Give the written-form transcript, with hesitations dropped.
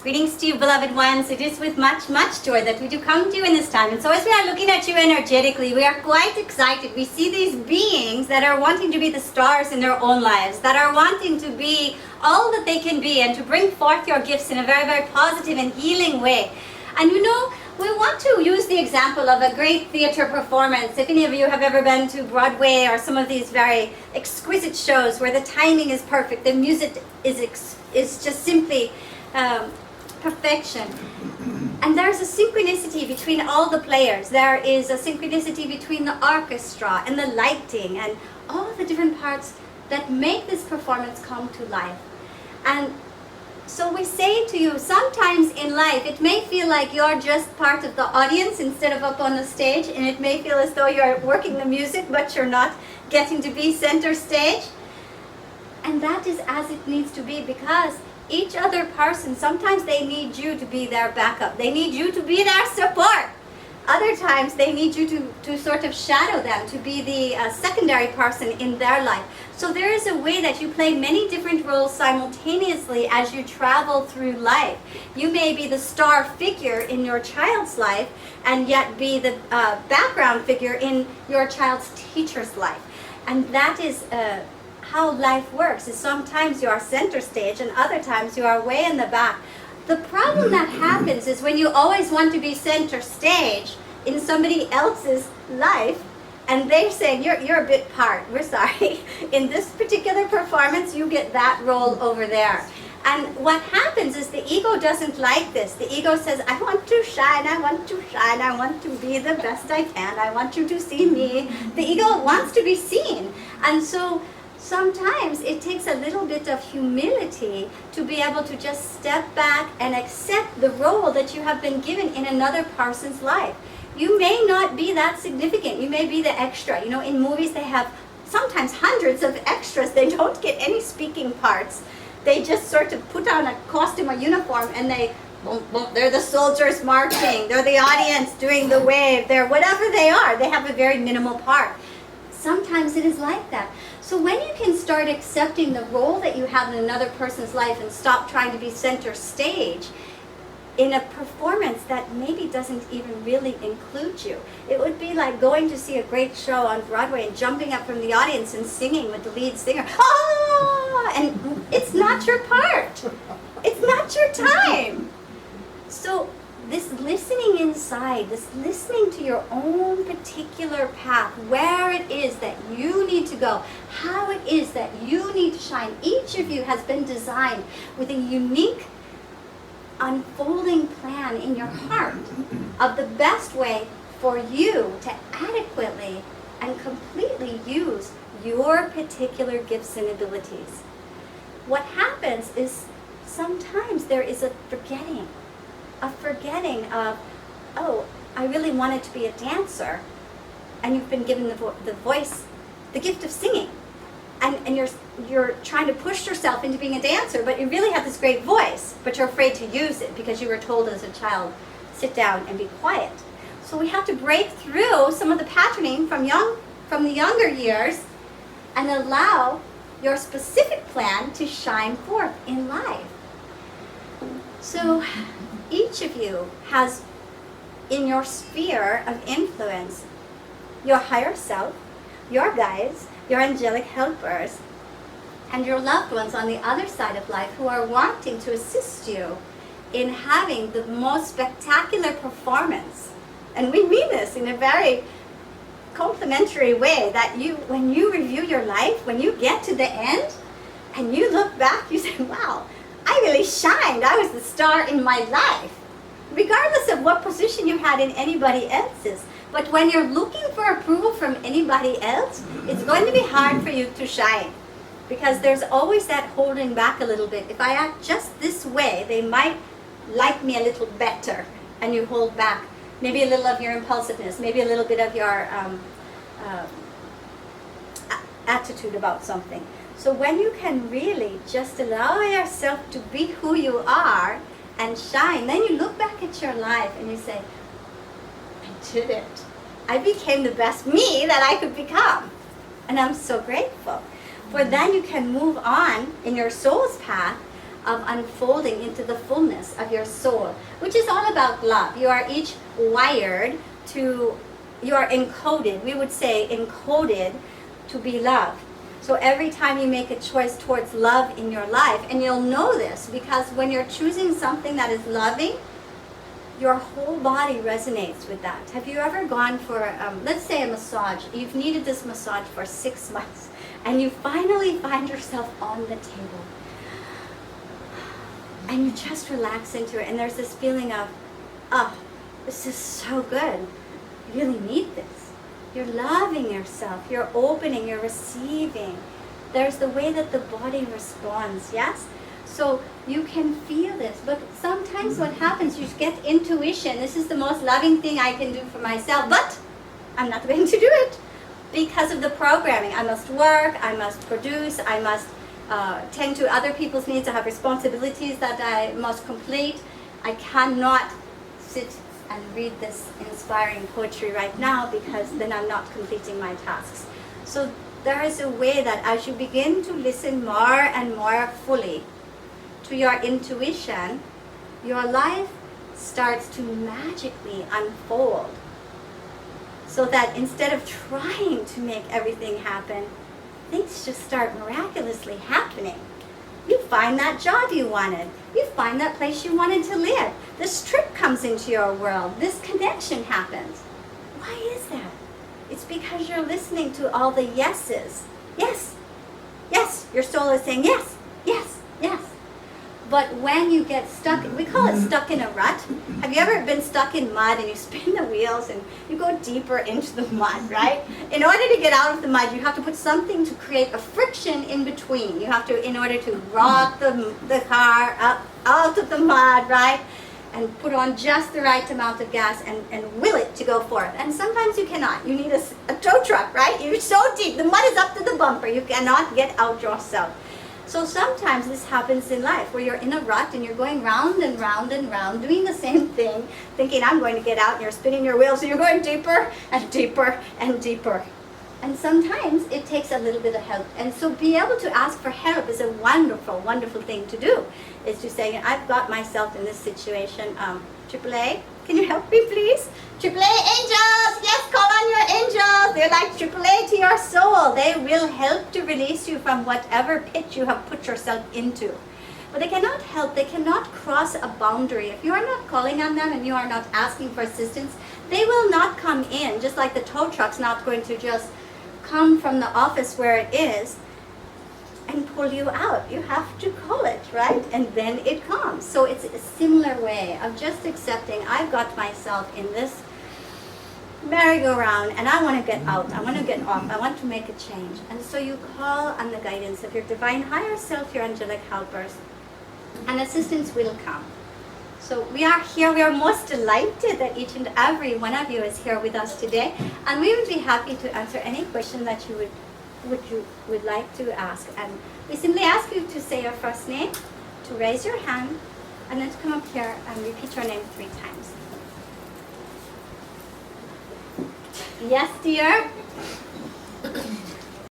Greetings to you, beloved ones. It is with much, much joy that we do come to you in this time. And so as we are looking at you energetically, we are quite excited. We see these beings that are wanting to be the stars in their own lives, that are wanting to be all that they can be and to bring forth your gifts in a very, very positive and healing way. And you know, we want to use the example of a great theater performance. If any of you have ever been to Broadway or some of these very exquisite shows where the timing is perfect, the music is just simply perfection. And there's a synchronicity between all the players. There is a synchronicity between the orchestra and the lighting and all the different parts that make this performance come to life. And so we say to you, sometimes in life it may feel like you're just part of the audience instead of up on the stage, and it may feel as though you're working the music but you're not getting to be center stage. And that is as it needs to be, because each other person, sometimes they need you to be their backup. They need you to be their support. Other times they need you to sort of shadow them, to be the secondary person in their life. So there is a way that you play many different roles simultaneously as you travel through life. You may be the star figure in your child's life and yet be the background figure in your child's teacher's life. And that is how life works, is sometimes you are center stage and other times you are way in the back. The problem that happens is when you always want to be center stage in somebody else's life and they're saying, you're a bit part, we're sorry. In this particular performance, you get that role over there. And what happens is the ego doesn't like this. The ego says, I want to shine, I want to shine, I want to be the best I can, I want you to see me. The ego wants to be seen. And so sometimes it takes a little bit of humility to be able to just step back and accept the role that you have been given in another person's life. You may not be that significant. You may be the extra. You know, in movies they have sometimes hundreds of extras. They don't get any speaking parts. They just sort of put on a costume or uniform and they're the soldiers marching. They're the audience doing the wave. They're whatever they are. They have a very minimal part. Sometimes it is like that. So when you can start accepting the role that you have in another person's life and stop trying to be center stage in a performance that maybe doesn't even really include you. It would be like going to see a great show on Broadway and jumping up from the audience and singing with the lead singer. Oh! And it's not your part. It's not your time. So this listening inside, this listening to your own particular path, where it is that you need to go, how it is that you need to shine. Each of you has been designed with a unique unfolding plan in your heart of the best way for you to adequately and completely use your particular gifts and abilities. What happens is sometimes there is a forgetting of, oh, I really wanted to be a dancer, and you've been given the voice, the gift of singing, and you're trying to push yourself into being a dancer, but you really have this great voice, but you're afraid to use it because you were told as a child, sit down and be quiet. So we have to break through some of the patterning from the younger years and allow your specific plan to shine forth in life. So each of you has in your sphere of influence your higher self, your guides, your angelic helpers, and your loved ones on the other side of life who are wanting to assist you in having the most spectacular performance. And we mean this in a very complimentary way, that when you review your life, when you get to the end and you look back, you say, wow, I really shined. I was the star in my life, regardless of what position you had in anybody else's. But when you're looking for approval from anybody else, it's going to be hard for you to shine, because there's always that holding back a little bit. If I act just this way, they might like me a little better, and you hold back. Maybe a little of your impulsiveness, maybe a little bit of your attitude about something. So when you can really just allow yourself to be who you are and shine, then you look back at your life and you say, I did it. I became the best me that I could become. And I'm so grateful. For then you can move on in your soul's path of unfolding into the fullness of your soul, which is all about love. You are each wired to, you are encoded, we would say encoded to be loved. So every time you make a choice towards love in your life, and you'll know this because when you're choosing something that is loving, your whole body resonates with that. Have you ever gone for, let's say a massage? You've needed this massage for 6 months, and you finally find yourself on the table. And you just relax into it, and there's this feeling of, oh, this is so good. You really need this. You're loving yourself, you're opening, you're receiving. There's the way that the body responds, yes? So you can feel this, but sometimes what happens, you get intuition. This is the most loving thing I can do for myself, but I'm not going to do it because of the programming. I must work, I must produce, I must tend to other people's needs. I have responsibilities that I must complete. I cannot sit and read this inspiring poetry right now because then I'm not completing my tasks. So there is a way that as you begin to listen more and more fully to your intuition, your life starts to magically unfold. So that instead of trying to make everything happen, things just start miraculously happening. You find that job you wanted. You find that place you wanted to live. This trip comes into your world. This connection happens. Why is that? It's because you're listening to all the yeses. Yes, yes, your soul is saying yes, yes, yes. But when you get stuck, we call it stuck in a rut. Have you ever been stuck in mud and you spin the wheels and you go deeper into the mud, right? In order to get out of the mud, you have to put something to create a friction in between. You have to, in order to rock the car up out of the mud, right? And put on just the right amount of gas and will it to go forth. And sometimes you cannot. You need a tow truck, right? You're so deep. The mud is up to the bumper. You cannot get out yourself. So sometimes this happens in life where you're in a rut and you're going round and round and round doing the same thing, thinking I'm going to get out, and you're spinning your wheels and you're going deeper and deeper and deeper. And sometimes it takes a little bit of help. And so be able to ask for help is a wonderful, wonderful thing to do. Is to say, I've got myself in this situation. AAA, can you help me please? AAA angels, yes, call on your angels. They're like AAA to your soul. They will help to release you from whatever pit you have put yourself into. But they cannot help, they cannot cross a boundary. If you are not calling on them and you are not asking for assistance, they will not come in, just like the tow truck's not going to just come from the office where it is and pull you out. You have to call it, right? And then it comes. So it's a similar way of just accepting, I've got myself in this merry-go-round and I want to get out, I want to get off, I want to make a change. And so you call on the guidance of your divine higher self, your angelic helpers, and assistance will come. So we are here, we are most delighted that each and every one of you is here with us today, and we would be happy to answer any question that you would like to ask. And we simply ask you to say your first name, to raise your hand, and then to come up here and repeat your name 3 times. Yes, dear?